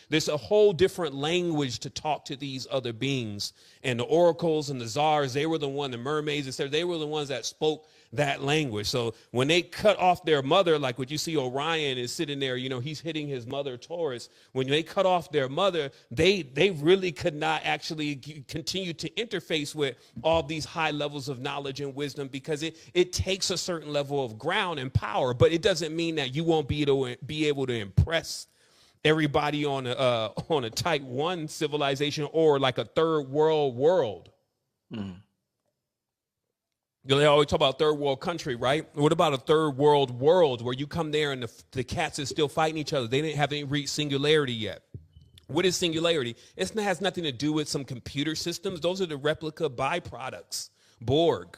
There's a whole different language to talk to these other beings. And the oracles and the czars, they were the one, the mermaids, etc. They were the ones that spoke that language. So when they cut off their mother, like what you see Orion is sitting there, you know, he's hitting his mother Taurus. When they cut off their mother, they really could not actually continue to interface with all these high levels of knowledge and wisdom, because it takes a certain level of ground and power. But it doesn't mean that you won't be able to impress everybody on a type 1 civilization or like a third world. Mm. They always talk about third world country, right? What about a third world where you come there and the cats are still fighting each other? They didn't have any reached singularity yet. What is singularity? It has nothing to do with some computer systems. Those are the replica byproducts, Borg.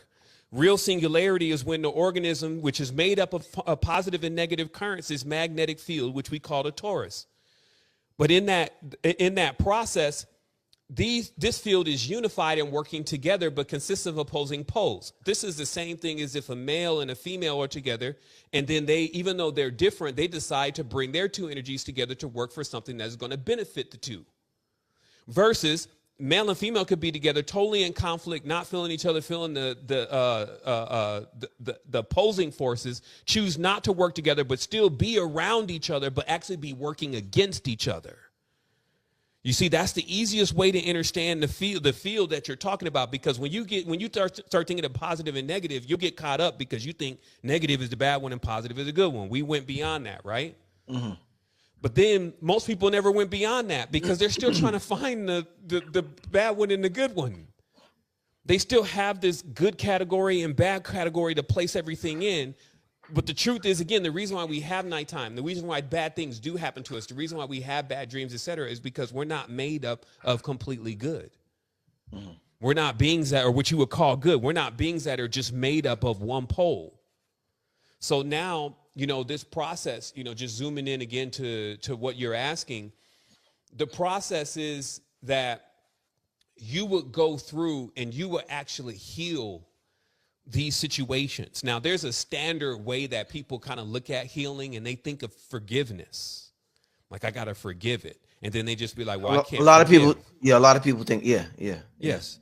Real singularity is when the organism, which is made up of positive and negative currents, is magnetic field, which we call a torus. But in that process, this field is unified and working together, but consists of opposing poles. This is the same thing as if a male and a female are together, and then they, even though they're different, they decide to bring their two energies together to work for something that's going to benefit the two. Versus male and female could be together totally in conflict, not feeling each other, feeling the opposing forces, choose not to work together, but still be around each other, but actually be working against each other. You see, that's the easiest way to understand the field that you're talking about, because when you start thinking of positive and negative, you'll get caught up because you think negative is the bad one and positive is the good one. We went beyond that, right? Mm-hmm. But then most people never went beyond that because they're still trying to find the bad one and the good one. They still have this good category and bad category to place everything in. But the truth is, again, the reason why we have nighttime, the reason why bad things do happen to us, the reason why we have bad dreams, etc., is because we're not made up of completely good. Mm. We're not beings that are what you would call good. We're not beings that are just made up of one pole. So now, you know, this process, you know, just zooming in again to what you're asking, the process is that you would go through and you will actually heal these situations. Now, there's a standard way that people kind of look at healing, and they think of forgiveness. Like, I got to forgive it. And then they just be like, well, I can't. A lot of people think, yes.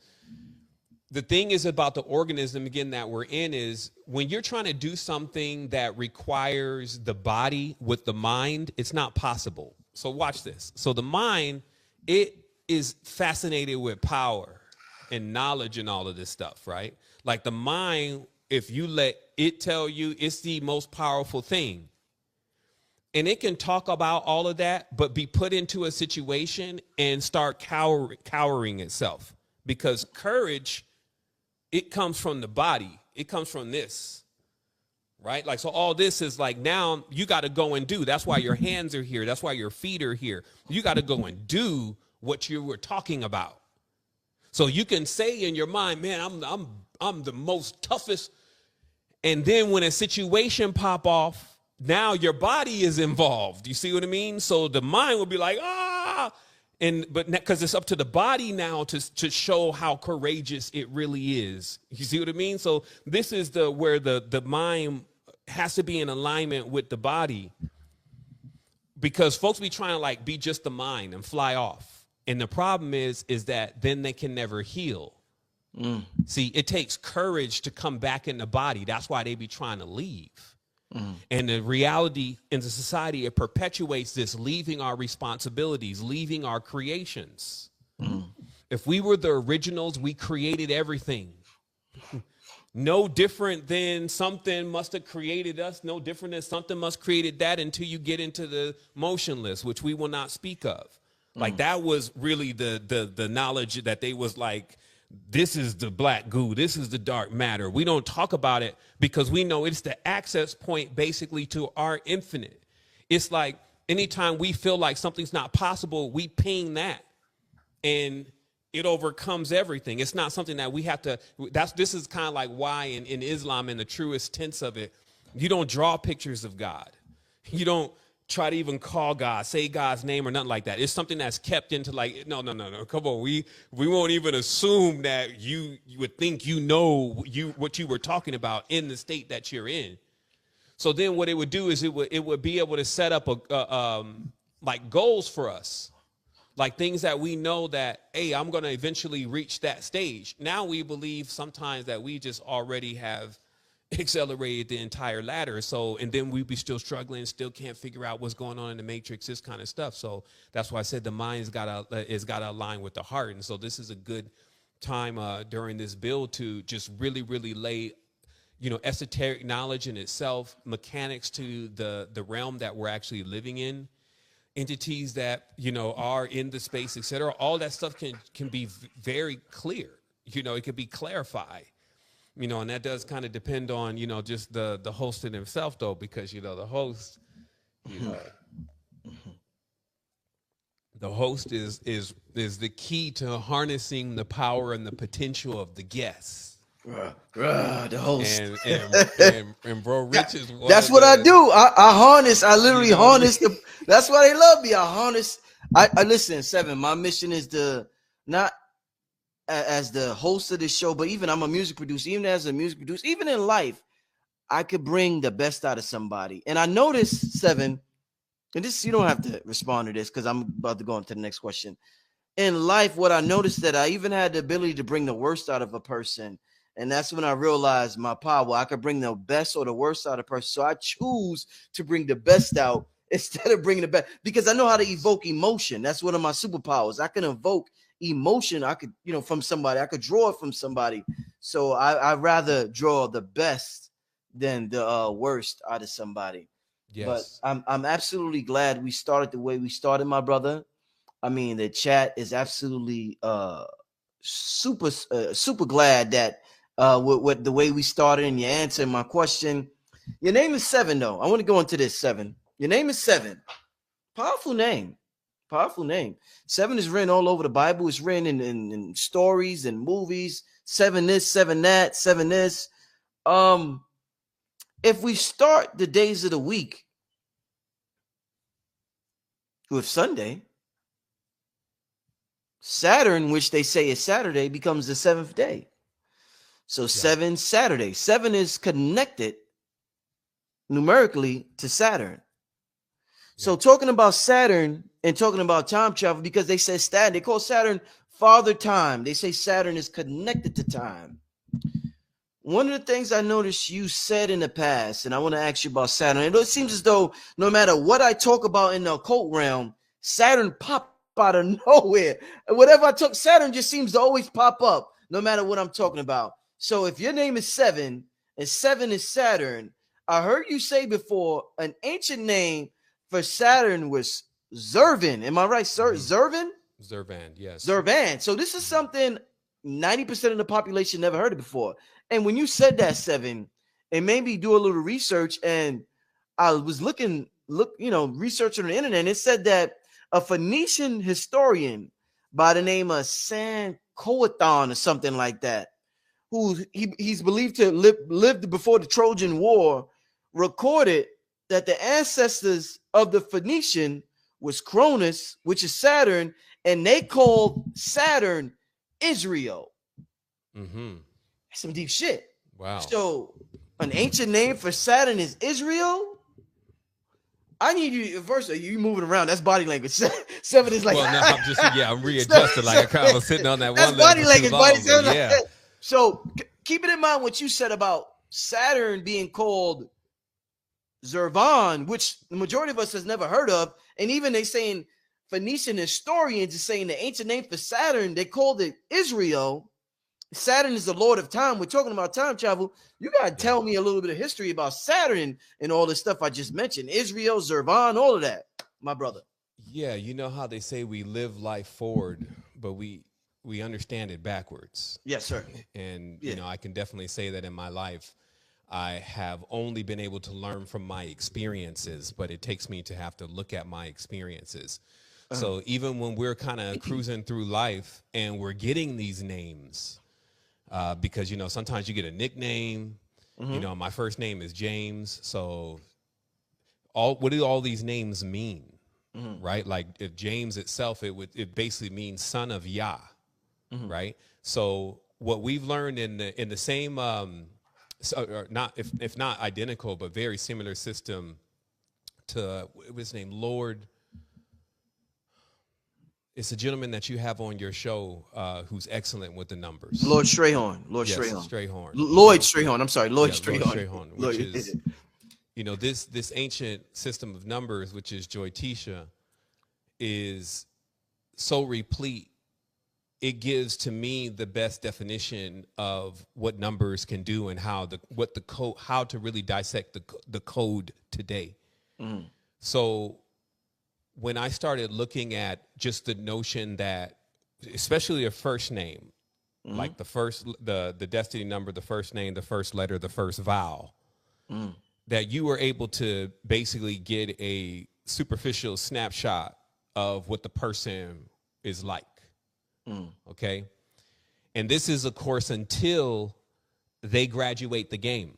The thing is about the organism, again, that we're in is when you're trying to do something that requires the body with the mind, it's not possible. So watch this. So the mind, it is fascinated with power and knowledge and all of this stuff, right? Like the mind, if you let it tell you, it's the most powerful thing. And it can talk about all of that, but be put into a situation and start cowering itself. Because courage, it comes from the body. It comes from this, right? Like, so all this is like, now you got to go and do. That's why your hands are here. That's why your feet are here. You got to go and do what you were talking about. So you can say in your mind, man, I'm the most toughest. And then when a situation pop off, now your body is involved. You see what I mean? So the mind will be like, but because it's up to the body now to show how courageous it really is. You see what I mean? So this is where the mind has to be in alignment with the body, because folks be trying to like be just the mind and fly off. And the problem is that then they can never heal. Mm. See, it takes courage to come back in the body. That's why they be trying to leave. Mm. And the reality in the society, it perpetuates this leaving our responsibilities, leaving our creations. Mm. If we were the originals, we created everything. No different than something must have created us. No different than something must have created that until you get into the motionless, which we will not speak of. Like that was really the knowledge that they was like, this is the black goo. This is the dark matter. We don't talk about it because we know it's the access point basically to our infinite. It's like anytime we feel like something's not possible, we ping that and it overcomes everything. It's not something that we have to, this is kind of like why in Islam, in the truest tense of it, you don't draw pictures of God. You don't try to even call God, say God's name or nothing like that. It's something that's kept into like, no. Come on, we won't even assume that you would think you know what you were talking about in the state that you're in. So then what it would do is it would be able to set up like goals for us, like things that we know that, hey, I'm going to eventually reach that stage. Now we believe sometimes that we just already have accelerated the entire ladder. So, and then we be still struggling, still can't figure out what's going on in the matrix, this kind of stuff. So that's why I said the mind's got to align with the heart. And so this is a good time during this build to just really, really lay, you know, esoteric knowledge in itself, mechanics to the realm that we're actually living in, entities that, you know, are in the space, et cetera. All that stuff can be very clear. You know, it can be clarified, you know, and that does kind of depend on, you know, just the host in himself, though, because, you know, the host, you know, the host is the key to harnessing the power and the potential of the guests. The host. And bro, Rich is one that's of what the, I do. I harness. I literally you know, harness the. That's why they love me. I harness. I listen, Seven. My mission is to not as the host of this show, but even I'm a music producer. Even as a music producer, even in life, I could bring the best out of somebody. And I noticed, Seven, and this you don't have to respond to this because I'm about to go on to the next question. In life, what I noticed that I even had the ability to bring the worst out of a person. And that's when I realized my power. I could bring the best or the worst out of a person. So I choose to bring the best out instead of bringing the best because I know how to evoke emotion. That's one of my superpowers. I can evoke emotion. I could, you know, from somebody. I could draw it from somebody. So I'd rather draw the best than the worst out of somebody. yes. But I'm absolutely glad we started the way we started, my brother. I mean, the chat is absolutely super glad that with the way we started and you answered my question. Your name is Seven, though. I want to go into this, Seven. Your name is Seven. Powerful name. Powerful name. Seven is written all over the Bible. It's written in stories and movies. Seven this, seven that, seven this. If we start the days of the week with Sunday, Saturn, which they say is Saturday, becomes the seventh day. So seven Saturday. Seven is connected numerically to Saturn. So talking about Saturn and talking about time travel, because they say Saturn, they call Saturn Father Time. They say Saturn is connected to time. One of the things I noticed you said in the past, and I want to ask you about Saturn. It seems as though no matter what I talk about in the occult realm, Saturn pop out of nowhere. Whatever I talk, Saturn just seems to always pop up, no matter what I'm talking about. So if your name is Seven and Seven is Saturn, I heard you say before an ancient name for Saturn was Zervan. Am I right, sir? Zervan? Zervan, yes. Zervan. So this is something 90% of the population never heard of before. And when you said that, Seven, it made me do a little research, and I was researching on the internet, and it said that a Phoenician historian by the name of Sancoathon or something like that, who he's believed to lived before the Trojan War, recorded that the ancestors of the Phoenician was Cronus, which is Saturn, and they called Saturn Israel. Mm-hmm. That's some deep shit. Wow. So an ancient name for Saturn is Israel. I need you first. Are you moving around? That's body language. Seven is like. Well, no, I'm just I'm readjusting. Like I kind of was sitting on that that's one. Body language, buddy. Yeah. So keep it in mind what you said about Saturn being called Zervan, which the majority of us has never heard of, and even they saying Phoenician historians are saying the ancient name for Saturn, they called it Israel. Saturn is the Lord of time. We're talking about time travel. You got to tell me a little bit of history about Saturn and all this stuff I just mentioned. Israel, Zervan, all of that, my brother. Yeah, you know how they say we live life forward, but we understand it backwards. Yes, sir. And, you know, I can definitely say that in my life, I have only been able to learn from my experiences, but it takes me to have to look at my experiences. So even when we're kind of cruising through life and we're getting these names, because, you know, sometimes you get a nickname, you know, my first name is James. So what do all these names mean? Right? Like if James itself, it basically means son of Yah. Right? So what we've learned in the same, or not, if not identical, but very similar system to, what's his name? Lord It's a gentleman that you have on your show who's excellent with the numbers. Lord Strayhorn. Lord Yes, Strayhorn. Strayhorn. Lloyd Strayhorn. I'm sorry, Lloyd Yeah, Lord Strayhorn. Strayhorn, which is, you know, this ancient system of numbers, which is Joytisha, is so replete. It gives to me the best definition of what numbers can do and how how to really dissect the code today. So when I started looking at just the notion that, especially a first name, like the destiny number, the first name, the first letter, the first vowel, that you were able to basically get a superficial snapshot of what the person is like. Okay. And this is, of course, until they graduate the game.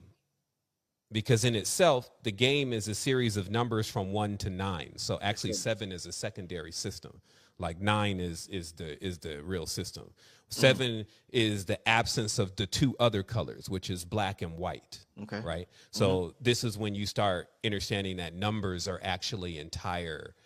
Because in itself, the game is a series of numbers from 1 to 9. So actually 7 is a secondary system. Like 9 is the real system. 7 is the absence of the two other colors, which is black and white. Okay. Right? So this is when you start understanding that numbers are actually entire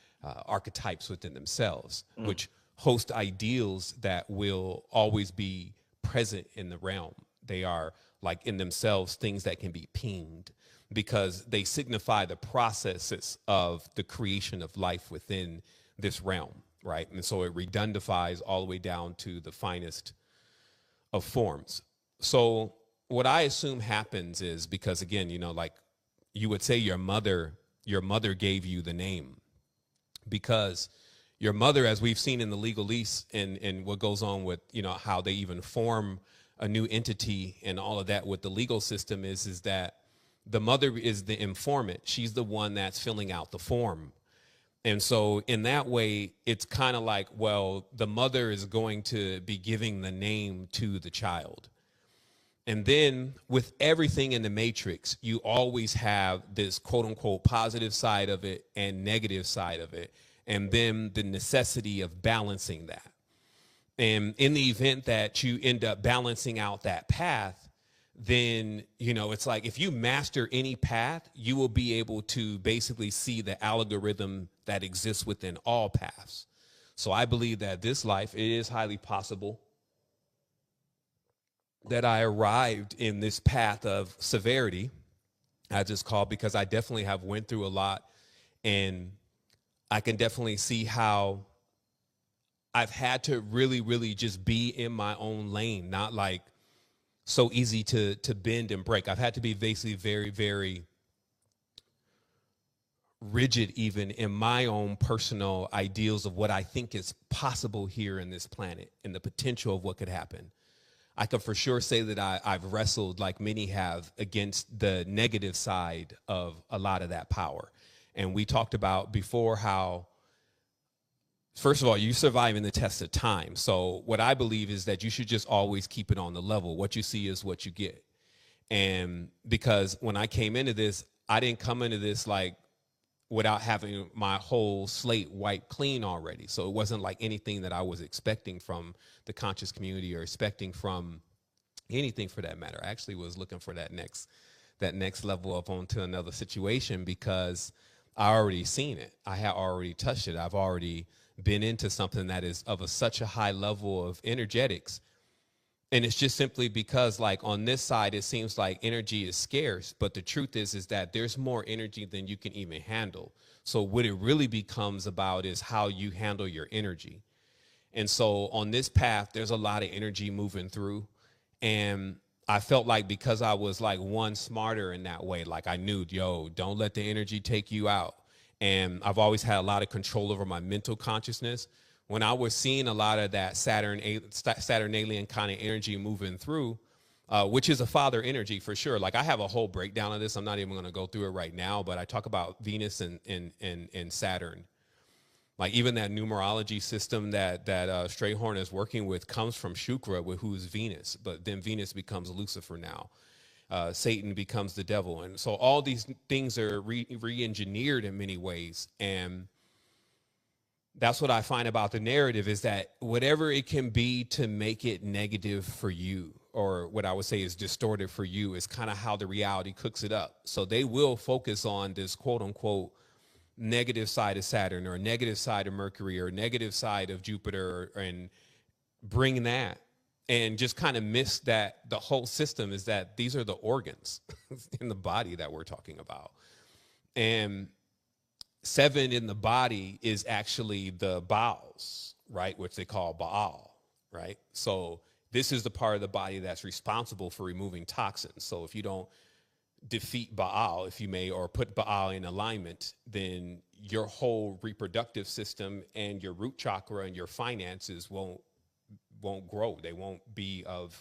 archetypes within themselves, which host ideals that will always be present in the realm. They are like in themselves things that can be pinged because they signify the processes of the creation of life within this realm, right? And so it redundifies all the way down to the finest of forms. So what I assume happens is, because again, you know, like you would say your mother gave you the name, because your mother, as we've seen in the legalese and what goes on with, you know, how they even form a new entity and all of that with the legal system is that the mother is the informant. She's the one that's filling out the form. And so in that way, it's kind of like, well, the mother is going to be giving the name to the child. And then with everything in the matrix, you always have this quote unquote positive side of it and negative side of it. And then the necessity of balancing that. And in the event that you end up balancing out that path, then, you know, it's like if you master any path, you will be able to basically see the algorithm that exists within all paths. So I believe that this life, it is highly possible that I arrived in this path of severity, I just call, because I definitely have went through a lot, and I can definitely see how I've had to really, really just be in my own lane, not like so easy to bend and break. I've had to be basically very, very rigid even in my own personal ideals of what I think is possible here in this planet and the potential of what could happen. I can for sure say that I've wrestled, like many have, against the negative side of a lot of that power. And we talked about before how, first of all, you survive in the test of time. So what I believe is that you should just always keep it on the level. What you see is what you get. And because when I came into this, I didn't come into this like without having my whole slate wiped clean already. So it wasn't like anything that I was expecting from the conscious community or expecting from anything for that matter. I actually was looking for that next level up onto another situation because I already seen it. I had already touched it. I've already been into something that is of such a high level of energetics. And it's just simply because, like, on this side, it seems like energy is scarce. But the truth is that there's more energy than you can even handle. So what it really becomes about is how you handle your energy. And so on this path, there's a lot of energy moving through. And I felt like because I was like one smarter in that way, like I knew, yo, don't let the energy take you out. And I've always had a lot of control over my mental consciousness. When I was seeing a lot of that Saturnalian kind of energy moving through, which is a father energy for sure. Like I have a whole breakdown of this. I'm not even going to go through it right now, but I talk about Venus and Saturn. Like even that numerology system that Strayhorn is working with comes from Shukra, who's Venus, but then Venus becomes Lucifer now. Satan becomes the devil. And so all these things are re-engineered in many ways. And that's what I find about the narrative is that whatever it can be to make it negative for you, or what I would say is distorted for you, is kind of how the reality cooks it up. So they will focus on this quote unquote negative side of Saturn or a negative side of Mercury or a negative side of Jupiter, and bring that and just kind of miss that the whole system is that these are the organs in the body that we're talking about. And 7 in the body is actually the bowels, right? Which they call Baal, right? So this is the part of the body that's responsible for removing toxins. So if you don't defeat Baal, if you may, or put Baal in alignment, then your whole reproductive system and your root chakra and your finances won't grow. They won't be of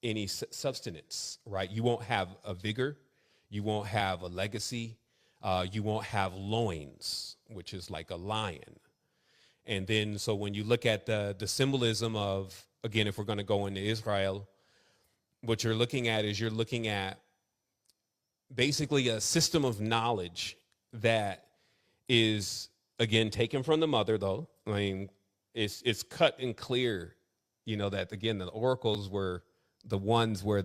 any substance, right? You won't have a vigor. You won't have a legacy. You won't have loins, which is like a lion. And then, so when you look at the symbolism of, again, if we're going to go into Israel, what you're looking at is you're looking at basically a system of knowledge that is, again, taken from the mother, though. I mean, it's cut and clear, you know, that, again, the oracles were the ones where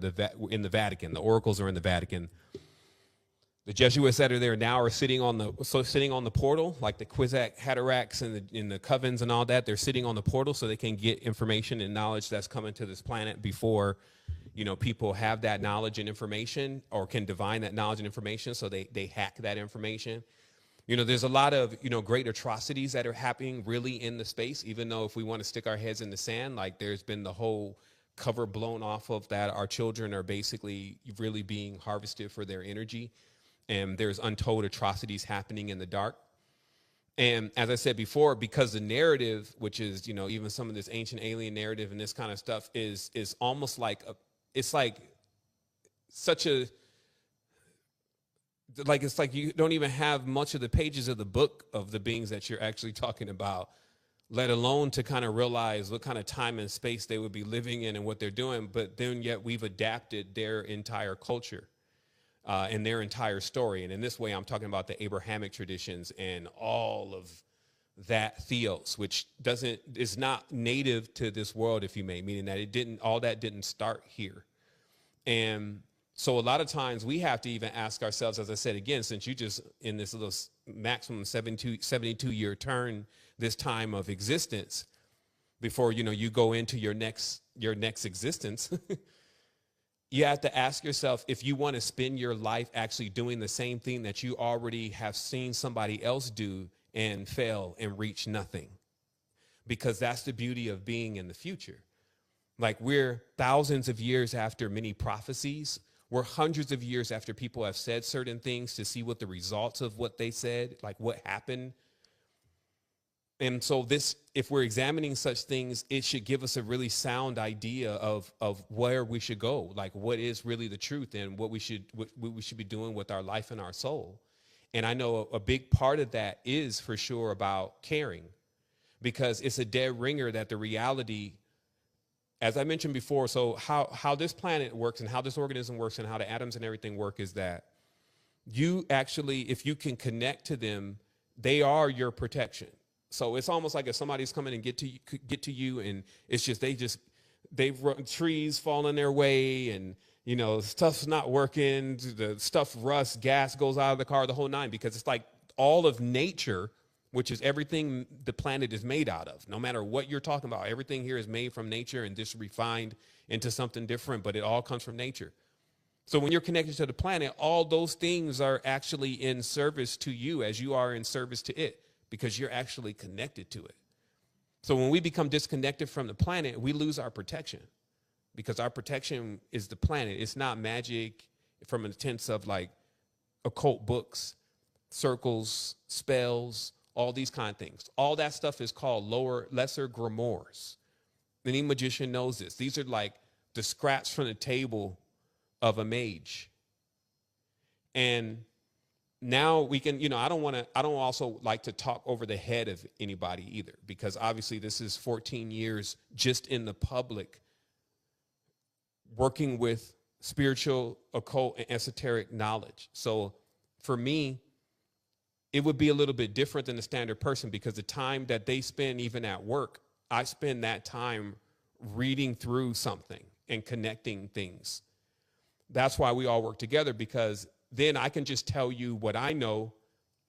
in the Vatican. The oracles are in the Vatican. The Jesuits that are there now are sitting on the portal, like the Kwisatz Haderachs and the covens and all that. They're sitting on the portal so they can get information and knowledge that's coming to this planet before, you know, people have that knowledge and information or can divine that knowledge and information. So they hack that information. You know, there's a lot of, you know, great atrocities that are happening really in the space, even though if we want to stick our heads in the sand, like there's been the whole cover blown off of that. Our children are basically really being harvested for their energy. And there's untold atrocities happening in the dark. And as I said before, because the narrative, which is, you know, even some of this ancient alien narrative and this kind of stuff is almost like it's like you don't even have much of the pages of the book of the beings that you're actually talking about, let alone to kind of realize what kind of time and space they would be living in and what they're doing. But then yet we've adapted their entire culture. And their entire story. And in this way, I'm talking about the Abrahamic traditions and all of that theos, which is not native to this world, if you may, meaning that all that didn't start here. And so a lot of times we have to even ask ourselves, as I said, again, since you just in this little maximum 72-year turn, this time of existence, before, you know, you go into your next existence, you have to ask yourself if you want to spend your life actually doing the same thing that you already have seen somebody else do and fail and reach nothing. Because that's the beauty of being in the future. Like, we're thousands of years after many prophecies. We're hundreds of years after people have said certain things to see what the results of what they said, like what happened. And so if we're examining such things, it should give us a really sound idea of where we should go, like what is really the truth and what we should be doing with our life and our soul. And I know a big part of that is for sure about caring, because it's a dead ringer that the reality, as I mentioned before, so how this planet works and how this organism works and how the atoms and everything work is that you actually, if you can connect to them, they are your protection. So it's almost like if somebody's coming and get to you, and it's just they've run, trees fall in their way, and you know stuff's not working, the stuff rusts, gas goes out of the car, the whole nine, because it's like all of nature, which is everything the planet is made out of. No matter what you're talking about, everything here is made from nature and just refined into something different, but it all comes from nature. So when you're connected to the planet, all those things are actually in service to you as you are in service to it, because you're actually connected to it. So when we become disconnected from the planet, we lose our protection, because our protection is the planet. It's not magic from a sense of like occult books, circles, spells, all these kind of things. All that stuff is called lesser grimoires. Any magician knows this. These are like the scraps from the table of a mage. And now we can, you know, I don't also like to talk over the head of anybody either, because obviously this is 14 years just in the public working with spiritual, occult, and esoteric knowledge. So for me, it would be a little bit different than the standard person, because the time that they spend even at work, I spend that time reading through something and connecting things. That's why we all work together, because then I can just tell you what I know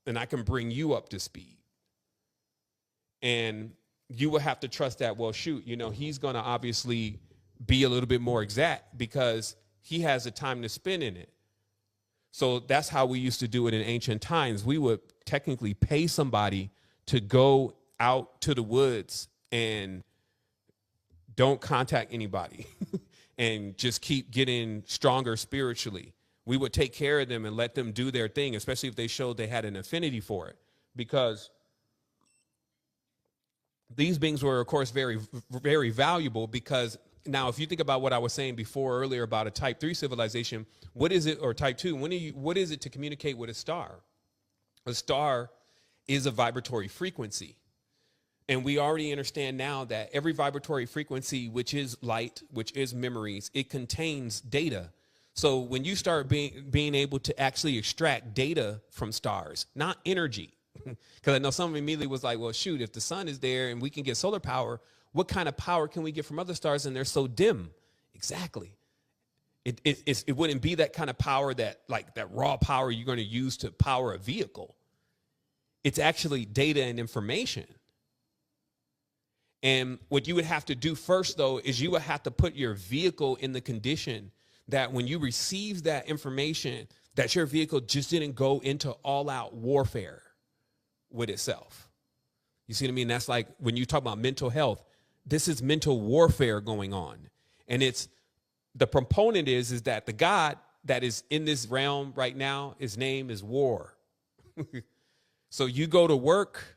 and I can bring you up to speed. And you will have to trust that, well, shoot, you know, he's going to obviously be a little bit more exact because he has the time to spend in it. So that's how we used to do it in ancient times. We would technically pay somebody to go out to the woods and don't contact anybody and just keep getting stronger spiritually. We would take care of them and let them do their thing, especially if they showed they had an affinity for it, because these beings were, of course, very, very valuable. Because now, if you think about what I was saying before earlier about a type 3 civilization, what is it, or type 2, what is it to communicate with a star? A star is a vibratory frequency. And we already understand now that every vibratory frequency, which is light, which is memories, it contains data. So when you start being able to actually extract data from stars, not energy, because I know someone immediately was like, well, shoot, if the sun is there and we can get solar power, what kind of power can we get from other stars and they're so dim? Exactly. It wouldn't be that kind of power, that like that raw power you're going to use to power a vehicle. It's actually data and information. And what you would have to do first, though, is you would have to put your vehicle in the condition that when you receive that information, that your vehicle just didn't go into all-out warfare with itself. You see what I mean? That's like when you talk about mental health, this is mental warfare going on. And it's the proponent is that the God that is in this realm right now, his name is war. So you go to work